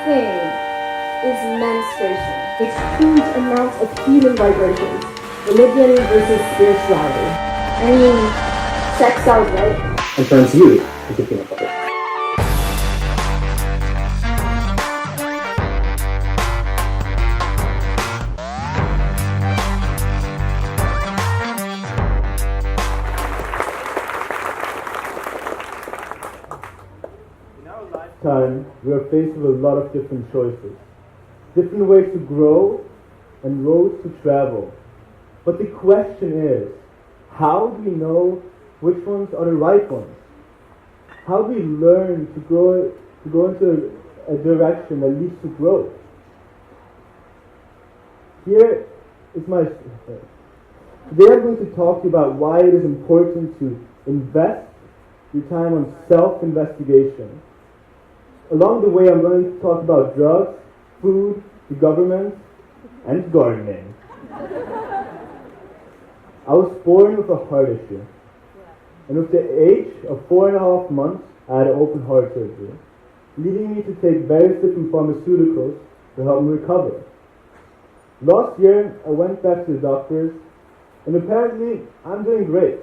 thing is menstruation. It's huge amounts of healing vibrations. Religion versus spirituality. I mean, sex sells, right? And turns you into peanut butter. In our lifetime, we are faced with a lot of different choices. Different ways to grow and roads to travel. But the question is, how do we know which ones are the right ones? How do we learn to go into a direction that leads to growth? Here is my... Today I'm going to talk to you about why it is important to invest your time on self-investigation. Along the way, I'm going to talk about drugs, food, the government, and gardening. I was born with a heart issue. And with the age of 4.5 months, I had open heart surgery, leading me to take various different pharmaceuticals to help me recover. Last year, I went back to the doctors, and apparently, I'm doing great.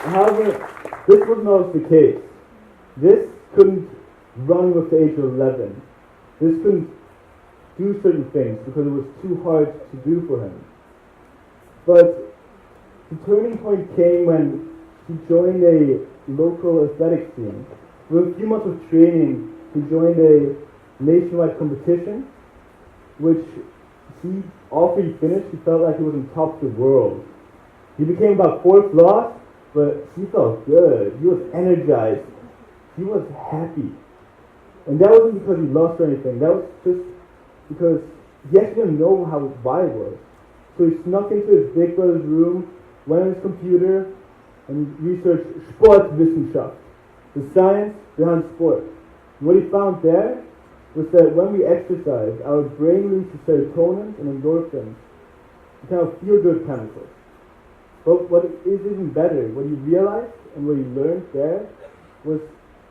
However, this wasn't always the case. This couldn't run with the age of 11. This couldn't do certain things because it was too hard to do for him. But the turning point came when he joined a local athletics team. With a few months of training, he joined a nationwide competition, which after he finished, he felt like he was on top of the world. He became about 4th last, but he felt good. He was energized. He was happy. And that wasn't because he lost or anything. That was just because he actually didn't know why it was. So he snuck into his big brother's room, went on his computer, and researched Sportwissenschaft, the science behind sport. And what he found there was that when we exercise, our brain releases serotonin and endorphins, the kind of feel-good chemicals. But what is even better, what he realized and what he learned there was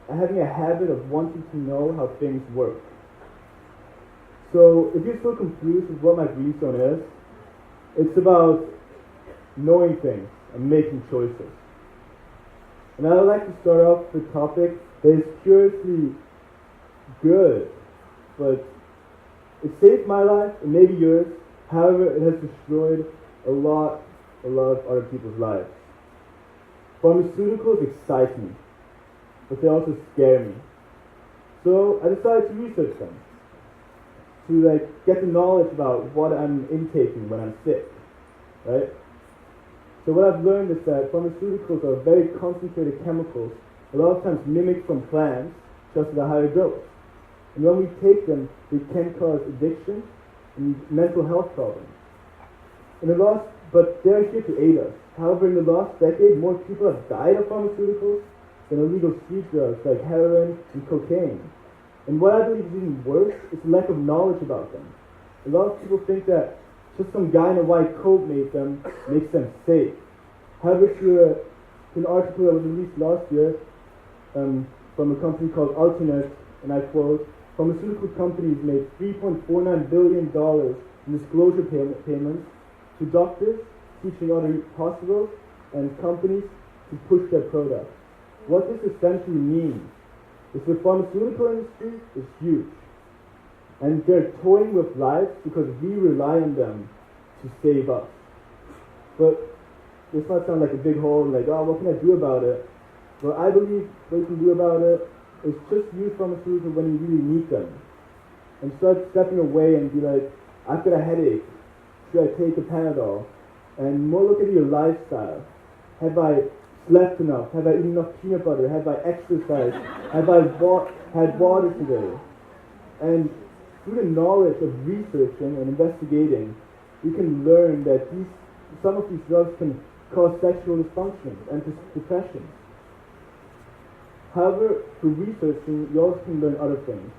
having a habit of wanting to know how things work. So if you're still confused with what my Greenstone is, it's about knowing things and making choices. And I would like to start off with a topic that is curiously good, but it saved my life and maybe yours. However, it has destroyed a lot of other people's lives. Pharmaceuticals excite me, but they also scare me. So I decided to research them, to get the knowledge about what I'm intaking when I'm sick, right? So what I've learned is that pharmaceuticals are very concentrated chemicals, a lot of times mimicked from plants, just at a higher dose. And when we take them, they can cause addiction and mental health problems. But they're here to aid us. However, in the last decade, more people have died of pharmaceuticals than illegal street drugs like heroin and cocaine. And what I believe is even worse is the lack of knowledge about them. A lot of people think that just some guy in a white coat makes them safe. However, through an article that was released last year from a company called Alternate, and I quote, pharmaceutical companies made $3.49 billion in disclosure payments to doctors, teaching other hospitals and companies to push their products. What this essentially means is the pharmaceutical industry is huge, and they're toying with lives because we rely on them to save us. But this might sound like a big hole, what can I do about it? Well, I believe what you can do about it is just use pharmaceuticals when you really need them, and start stepping away and be like, I've got a headache, should I take a Panadol? And more look at your lifestyle. Have I slept enough? Have I eaten enough peanut butter? Have I exercised? Have I had water today? And through the knowledge of researching and investigating, we can learn that some of these drugs can cause sexual dysfunction and depression. However, through researching, you also can learn other things,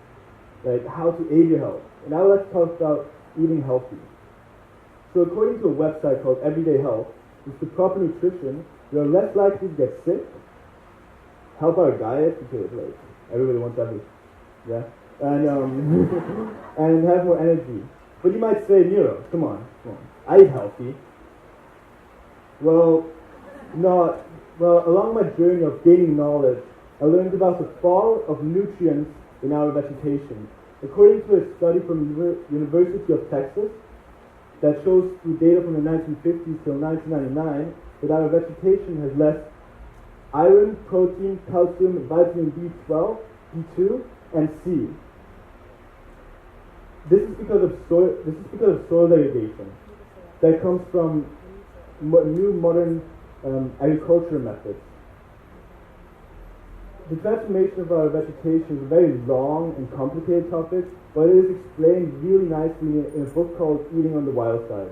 like how to aid your health. And I would like to talk about eating healthy. So according to a website called Everyday Health, with the proper nutrition, you are less likely to get sick, help our diet because like everybody wants to have this, yeah, and and have more energy. But you might say, Miro, come on, I eat healthy. Well, along my journey of gaining knowledge, I learned about the fall of nutrients in our vegetation. According to a study from University of Texas that shows through data from the 1950s till 1999 that our vegetation has less iron, protein, calcium, vitamin B12, B2, and C. This is because of soil degradation that comes from new modern agricultural methods. The transformation of our vegetation is a very long and complicated topic, but it is explained really nicely in a book called Eating on the Wild Side.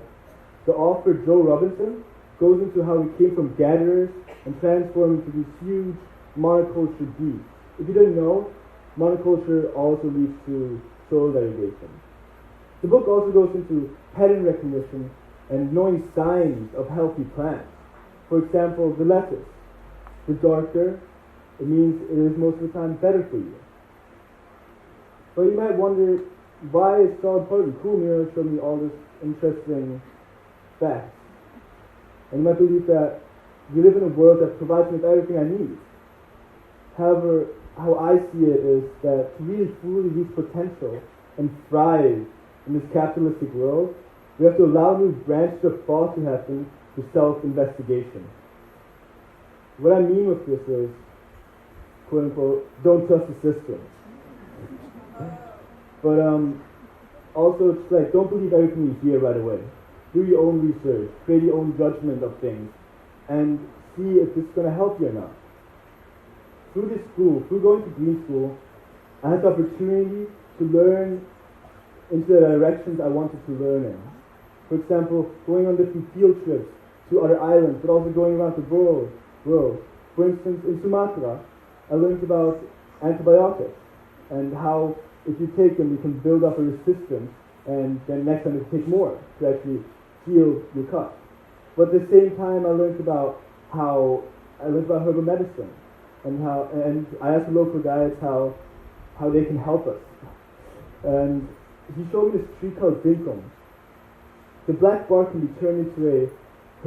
The author, Joe Robinson, goes into how we came from gatherers and transformed into these huge monoculture beasts. If you didn't know, monoculture also leads to soil degradation. The book also goes into pattern recognition and knowing signs of healthy plants. For example, the lettuce. The darker, it means it is most of the time better for you. But you might wonder, why is so important? Cool, Miro showed me all this interesting facts. And you might believe that we live in a world that provides me with everything I need. However, how I see it is that to really fully reach potential and thrive in this capitalistic world, we have to allow new branches of thought to happen through self-investigation. What I mean with this is, quote unquote, don't trust the system. But also it's like, don't believe everything you hear right away. Do your own research, create your own judgment of things, and see if this is going to help you or not. Through this school, through going to Greenstone, I had the opportunity to learn into the directions I wanted to learn in. For example, going on different field trips to other islands, but also going around the world. For instance, in Sumatra, I learned about antibiotics and how if you take them, you can build up a resistance, and then next time you take more to actually heal your cut. But at the same time, I learned about herbal medicine, and I asked the local guys how they can help us. And he showed me this tree called dinkum. The black bark can be turned into a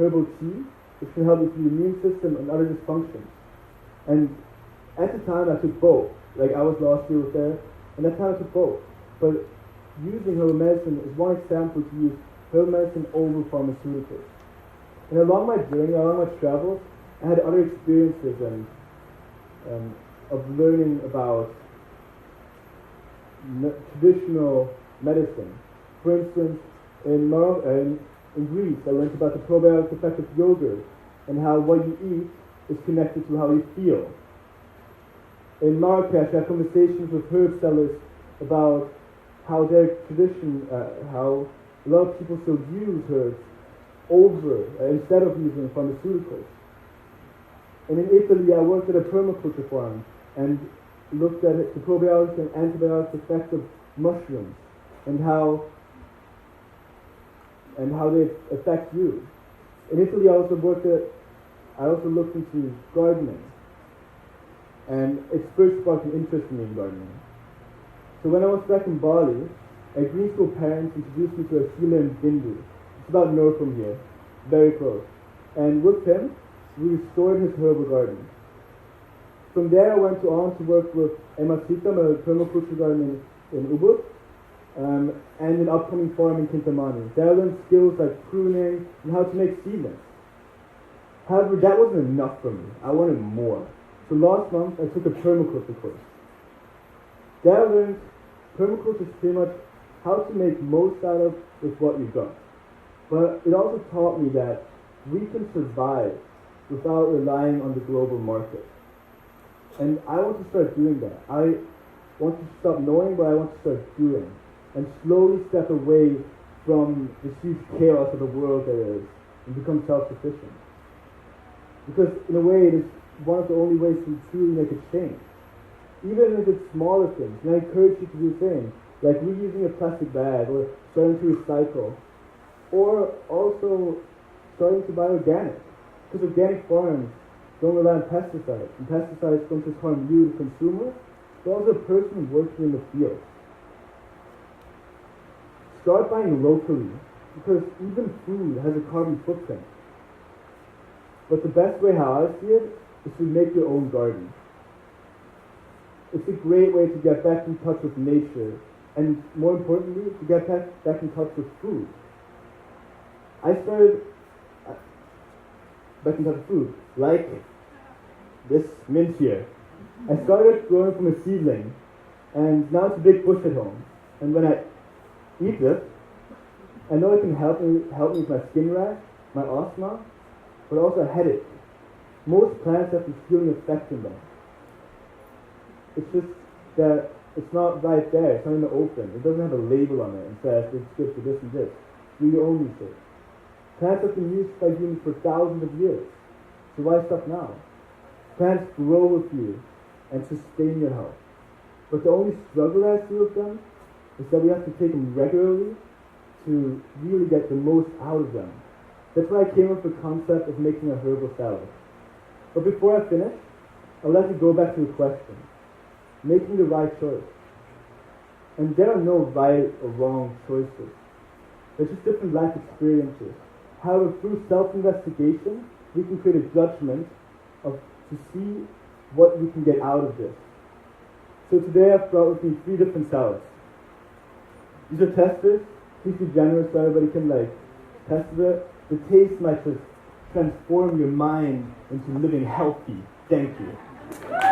herbal tea, which can help with the immune system and other dysfunctions. And at the time, I took both. Like, I was last year with there, and at the time I took both. But using herbal medicine is one example to use herbal medicine over pharmaceuticals. And along my journey, along my travels, I had other experiences of learning about traditional medicine. For instance, in Greece, I learned about the probiotic effect of yogurt and how what you eat is connected to how you feel. In Marrakesh, I had conversations with herb sellers about how their tradition, how a lot of people still use herbs instead of using pharmaceuticals. And in Italy, I worked at a permaculture farm and looked at the probiotics and antibiotic effect of mushrooms and how they affect you. In Italy, I also looked into gardening, and it first sparked an interest in me in gardening. So when I was back in Bali, a Greenstone parents introduced me to a healer in Bindu. It's about north from here, very close. And with him, we restored his herbal garden. From there, I went on to work with Emasitam, a permaculture garden in Ubud, and an upcoming farm in Kintamani. There I learned skills like pruning and how to make seedlings. However, that wasn't enough for me. I wanted more. So last month, I took a permaculture course. There I learned permaculture is pretty much how to make most out of with what you've got. But it also taught me that we can survive without relying on the global market. And I want to start doing that. I want to stop knowing, but I want to start doing. And slowly step away from this huge chaos of the world there is and become self-sufficient. Because in a way, it is one of the only ways to truly make a change. Even if it's smaller things. And I encourage you to do the same. Like reusing a plastic bag or starting to recycle. Or also starting to buy organic. Because organic farms Don't rely on pesticides. And pesticides don't just harm you, the consumer, but also the person working in the field. Start buying locally, because even food has a carbon footprint. But the best way how I see it is to make your own garden. It's a great way to get back in touch with nature, and more importantly, to get back in touch with food. I started back in touch with food, like this mint here. I started growing from a seedling, and now it's a big bush at home. And when I eat this, I know it can help me with my skin rash, my asthma, but also a headache. Most plants have this healing effect in them. It's just that it's not right there, it's not in the open. It doesn't have a label on it and says it's good for this and this. Do your own research. Plants have been used by humans for thousands of years. So why stop now? Plants grow with you and sustain your health. But the only struggle I see with them is that we have to take them regularly to really get the most out of them. That's why I came up with the concept of making a herbal salad. But before I finish, I would like to go back to the question. Making the right choice. And there are no right or wrong choices. There's just different life experiences. However, through self-investigation, we can create a judgment to see what we can get out of this. So today I've brought with me 3 different salads. These are testers. Please be generous so everybody can test it. The taste might just transform your mind into living healthy. Thank you.